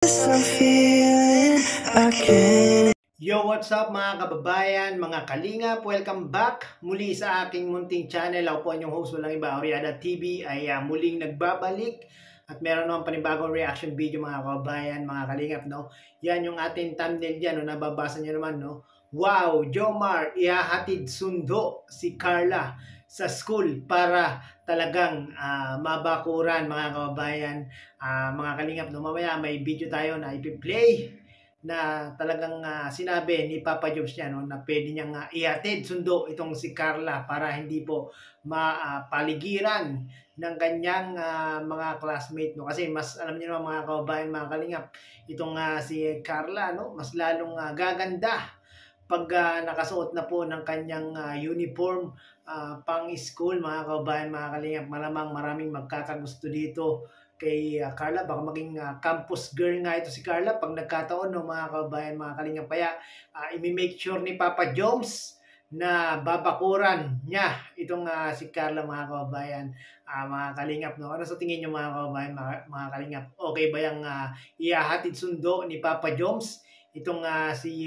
Yo, what's up mga kababayan, mga kalingap? Welcome back muli sa aking munting channel. Ako po ang host, walang iba, Oriada TV ay muling nagbabalik at meron naman panibagong reaction video mga kababayan, mga kalingap, no? Yan yung ating thumbnail dyan, no? Nababasa nyo naman, no? Wow, Jomar, ihahatid sundo si Carla sa school para talagang mabakuran mga kababayan, mga kalingap, no? Mamaya may video tayo na ipi-play na talagang sinabi ni Papa Jobs niya, no, na pwede niyang ihatid sundo itong si Carla para hindi po mapaligiran ng kanyang mga classmate, no, kasi mas alam niyo naman mga kababayan, mga kalingap, itong si Carla, no, mas lalong gaganda pag nakasuot na po ng kanyang uniform pang school mga kababayan, mga kalingap. Malamang maraming magkakagusto dito kay Carla. Baka maging campus girl nga ito si Carla pag nagkataon, no, mga kababayan, mga kalingap. Kaya i-make sure ni Papa Joms na babakuran niya itong si Carla, mga kababayan, mga kalingap, no? Ano sa tingin niyo mga kababayan, mga kalingap? Okay ba yung ihahatid sundo ni Papa Joms itong si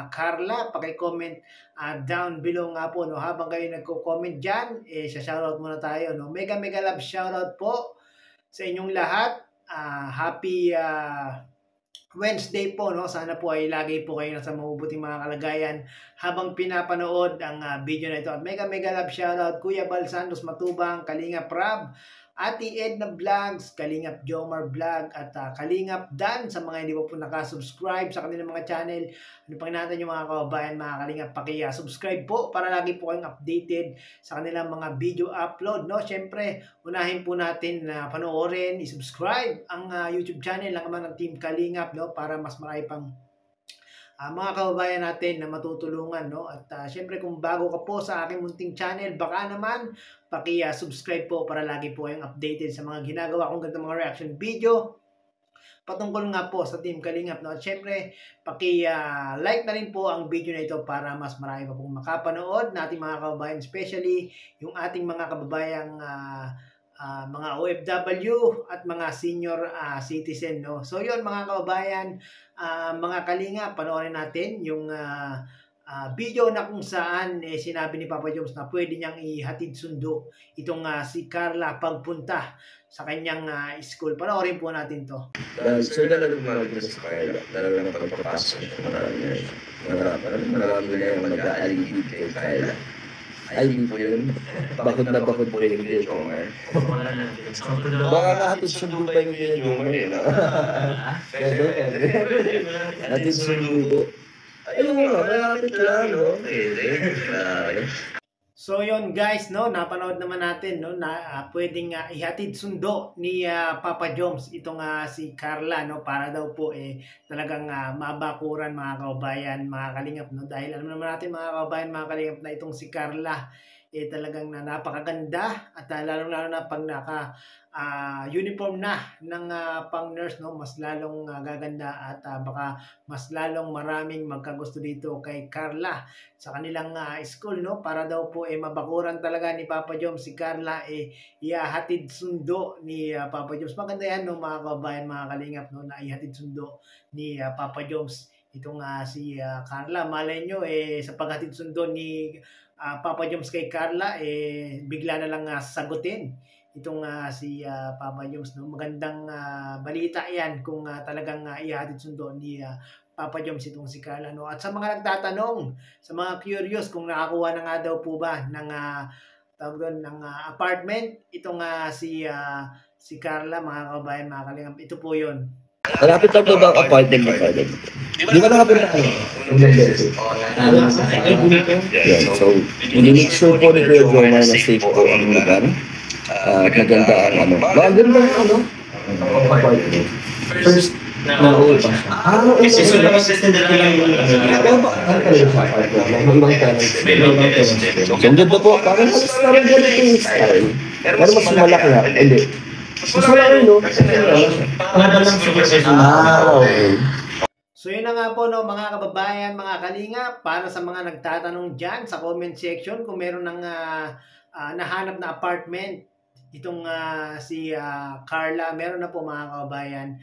Carla? Paki-comment down below nga po, no? Habang kayo nagko-comment dyan, shoutout muna tayo, no? Mega love shoutout po sa inyong lahat. Happy Wednesday po, no? Sana po ay lagi po kayo nasa mabubuting mga kalagayan habang pinapanood ang video na ito. At mega love shoutout Kuya Bal Santos Matubang, Kalingap Rab, Ate Edna Vlogs, Kalingap Jomar Vlog, at Kalingap Dan sa mga hindi po nakasubscribe sa kanilang mga channel. Ano pang natin yung mga kababayan, mga kalingap, subscribe po para lagi po kayong updated sa kanilang mga video upload, no? Siyempre, unahin po natin na panoorin, i-subscribe ang YouTube channel ng ng Team Kalingap, no? Para mas marami pang mga kababayan natin na matutulungan, no? At syempre, kung bago ka po sa aking munting channel, baka naman paki-subscribe po para lagi po kayong updated sa mga ginagawa kong ganitong mga reaction video patungkol nga po sa Team Kalingap, no? At syempre, paki-like na rin po ang video na ito para mas marami pa pong makapanood nating mga kababayan, especially yung ating mga kababayang mga OFW at mga senior citizen, no? So yun mga kababayan, mga kalinga, panoorin natin yung video na kung saan sinabi ni Papa Joms na pwede niyang ihatid sundo itong si Carla pagpunta sa kanyang school. Panoorin po natin to. Sir, nalang mga sa Carla, nalang pagpapasok marami na yung mag-aalibid kay Carla. Ay, hindi po yun. Bakod na bakod po yung Kuya Jomar. Baka nahatid sundo pa yung Kuya Jomar, eh, no? Pwede. Nahatid sundo. Ayun nga, malapit lang, no? Pwede. So yun guys, no, napanood naman natin, no, na pwedeng ihatid sundo ni Papa Joms itong si Carla, no, para daw po talagang mabakuran mga kababayan, mga kalingap, no, dahil alam naman natin mga kababayan, mga kalingap, na itong si Carla talagang napakaganda at lalo na pag naka uniform na ng pang nurse, no, mas lalong gaganda at baka mas lalong maraming magkagusto dito kay Carla sa kanilang school, no, para daw po mabakuran talaga ni Papa Joms si Carla, ihahatid sundo ni Papa Joms. Maganda yan, no, mga kababayan, mga kalingap, no, na ihatid sundo ni Papa Joms itong si Carla. Malay nyo sa paghatid sundo ni Papa Joms kay Carla, bigla na lang sagutin itong si Papa Joms, no? Magandang balita yan kung talagang ihatid sundo ni Papa Joms itong si Carla, no? At sa mga nagtatanong, sa mga curious kung nakakuha na nga daw po ba ng ng apartment itong si Carla, mga kababayan, mga kalingap, ito po yun. Malapit lang ba ang apartment ni Carla? Di ba nakapunta kayo? Unang beses. So, i-make sure po ni Kuya Jomar na safe po ang lugar. At maganda ang maganda ang apartment. First, na-all pa siya. Kasi so nag-assistant na lang yung Kaya ba, ang kayo sa apartment? Ibang tenants. So, ganda po. Parang ganito yung style. Pero mas malaki ha. Hindi. Mas malaki, no? pangalan ng supervision. Okay. So yun na nga po, no, mga kababayan, mga kalinga, para sa mga nagtatanong dyan sa comment section kung meron ng nahanap na apartment itong si Carla. Meron na po mga kababayan,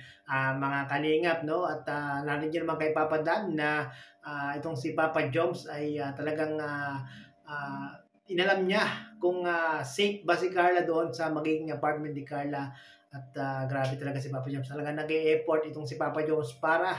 mga kalingap, no? At narinig nyo naman kay Papa Dan na itong si Papa Joms ay talagang inalam niya kung safe ba si Carla doon sa magiging apartment ni Carla. At grabe talaga si Papa Joms. Talagang nag-e-effort itong si Papa Joms para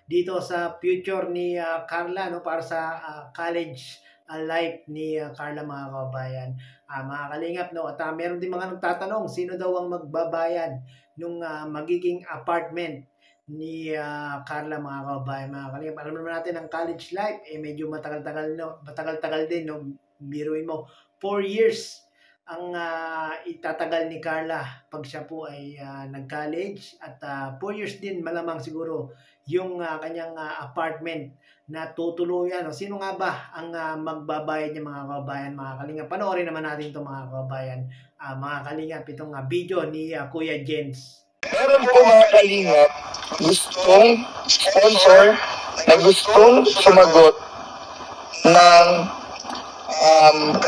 dito sa future ni Carla, no? Para sa college life ni Carla, mga kababayan. Mga kalingap, no? At meron din mga nagtatanong, sino daw ang magbabayad nung magiging apartment ni Carla, mga kababayan, mga kalingap. Alam naman natin ang college life, medyo matagal-tagal, no? Matagal-tagal din, no? Biruin mo, 4 years ang itatagal ni Carla pag siya po ay nag-college, at 4 years din malamang siguro yung kanyang apartment na tutuluyan. O, sino nga ba ang magbabayad niya, mga kababayan, mga kalingap? Panoorin naman natin ito, mga kababayan, mga kalingap, itong video ni Kuya Jens. Meron po mga kalingap gustong sponsor na gustong sumagot ng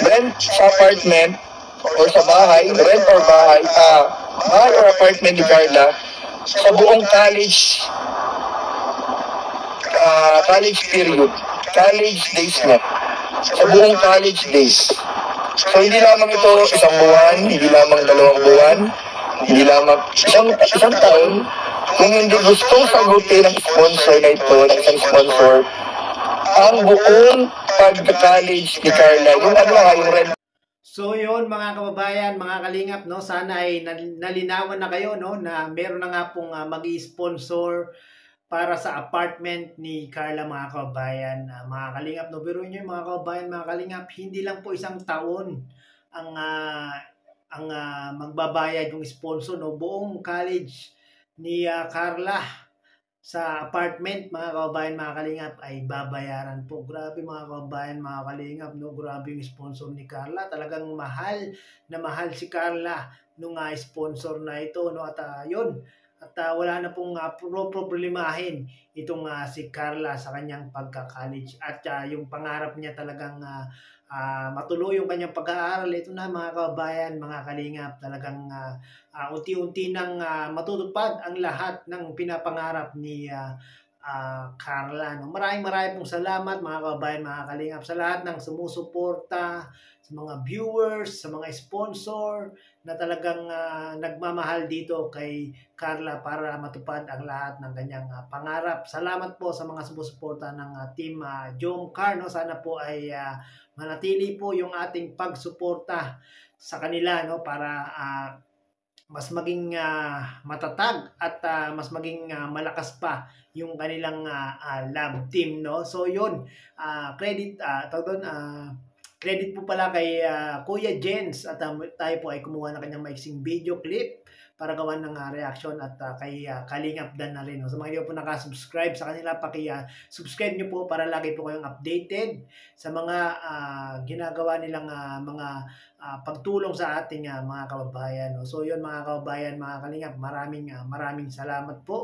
rent sa apartment or sa bahay, rent or bahay or apartment ni Carla sa buong college period, college days na, sa buong college days. So hindi lamang ito isang buwan, hindi lamang 2 buwan, hindi lamang isang taon. Kung hindi gustong sagutin ng sponsor na ito, ng isang sponsor, ang buong pagka-college ni Carla, yung yung rent. So yun, mga kababayan, mga kalingap, no, sana ay nalinawan na kayo, no, na meron na nga pong mag-i-sponsor para sa apartment ni Carla, mga kababayan. Mga kalingap, no, pero nyo, mga kababayan, mga kalingap, hindi lang po isang taon ang magbabayad yung sponsor, no, buong college ni Carla sa apartment, mga kababayan, mga kalingap, ay babayaran po. Grabe, mga kababayan, mga kalingap, no? Grabe yung sponsor ni Carla. Talagang mahal na mahal si Carla nung sponsor na ito, no? At yun, at wala na pong problemahin itong si Carla sa kanyang pagka-college. At yung pangarap niya talagang matuloy yung kanyang pag-aaral. Ito na, mga kababayan, mga kalingap, talagang unti-unti nang matutupad ang lahat ng pinapangarap ni Carla. No? Maraming pong salamat, mga kababayan, mga kalingap, sa lahat ng sumusuporta, sa mga viewers, sa mga sponsor na talagang nagmamahal dito kay Carla para matupad ang lahat ng kanyang pangarap. Salamat po sa mga sumusuporta ng team Jomcar. No? Sana po ay manatili po yung ating pagsuporta sa kanila, no, para mas maging matatag at mas maging malakas pa yung kanilang love team, no. So yun, credit credit po pala kay Kuya Jens, at tayo po ay kumuha ng kanyang maiksing video clip para gawan ng reaction, at kay Kalingap Dan na rin. No? So mga hindi po nakasubscribe sa kanila, subscribe nyo po para lagi po kayong updated sa mga ginagawa nilang mga pagtulong sa ating mga kababayan. No? So yun, mga kababayan, mga Kalingap, maraming salamat po.